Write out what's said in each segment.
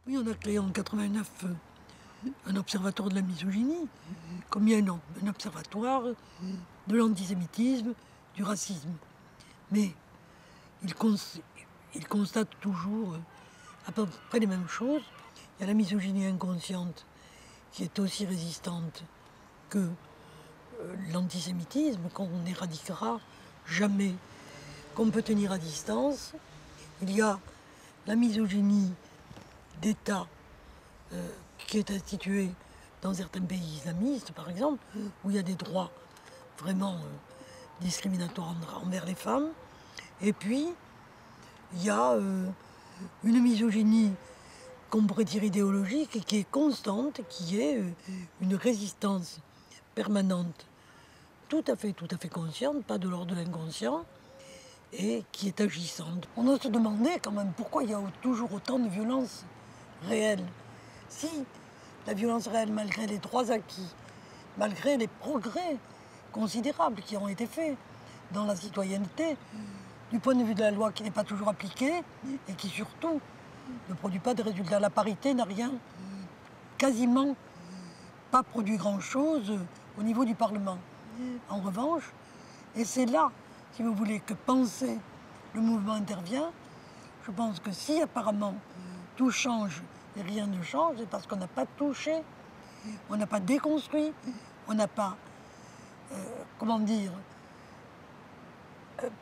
Oui, on a créé en 89 un observatoire de la misogynie, comme il y a un observatoire de l'antisémitisme, du racisme. Mais il constate toujours à peu près les mêmes choses. Il y a la misogynie inconsciente qui est aussi résistante que l'antisémitisme, qu'on n'éradiquera jamais, qu'on peut tenir à distance. Il y a la misogynie d'État qui est instituée dans certains pays islamistes, par exemple, où il y a des droits vraiment discriminatoires envers les femmes. Et puis, il y a une misogynie qu'on pourrait dire idéologique et qui est constante, qui est une résistance permanente, tout à fait consciente, pas de l'ordre de l'inconscient, et qui est agissante. On doit se demander quand même pourquoi il y a toujours autant de violence réelle. Si la violence réelle, malgré les droits acquis, malgré les progrès considérables qui ont été faits dans la citoyenneté, du point de vue de la loi qui n'est pas toujours appliquée et qui surtout ne produit pas de résultats. La parité n'a quasiment pas produit grand-chose au niveau du Parlement. En revanche, et c'est là, si vous voulez, que penser le mouvement intervient, je pense que si apparemment tout change et rien ne change, c'est parce qu'on n'a pas touché, on n'a pas déconstruit, on n'a pas,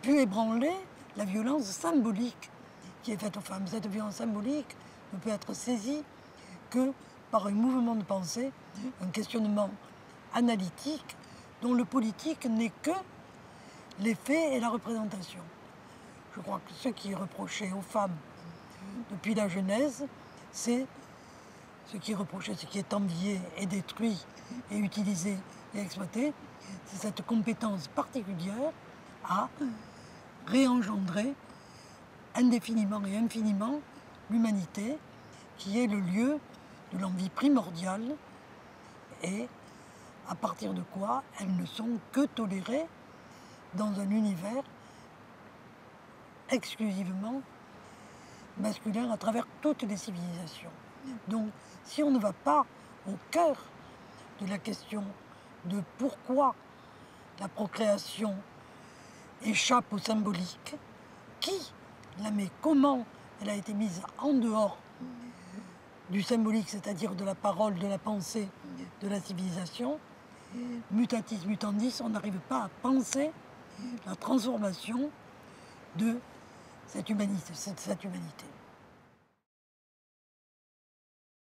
pu ébranler la violence symbolique qui est faite aux femmes. Cette violence symbolique ne peut être saisie que par un mouvement de pensée, un questionnement analytique dont le politique n'est que les faits et la représentation. Je crois que ce qui est reproché aux femmes depuis la Genèse, c'est ce qui est reproché, ce qui est envié et détruit et utilisé et exploité, c'est cette compétence particulière à réengendrer indéfiniment et infiniment l'humanité, qui est le lieu de l'envie primordiale et à partir de quoi elles ne sont que tolérées dans un univers exclusivement masculin à travers toutes les civilisations. Donc, si on ne va pas au cœur de la question de pourquoi la procréation échappe au symbolique, qui la met, comment elle a été mise en dehors du symbolique, c'est-à-dire de la parole, de la pensée, de la civilisation, mutatis mutandis, on n'arrive pas à penser la transformation de cette humanité.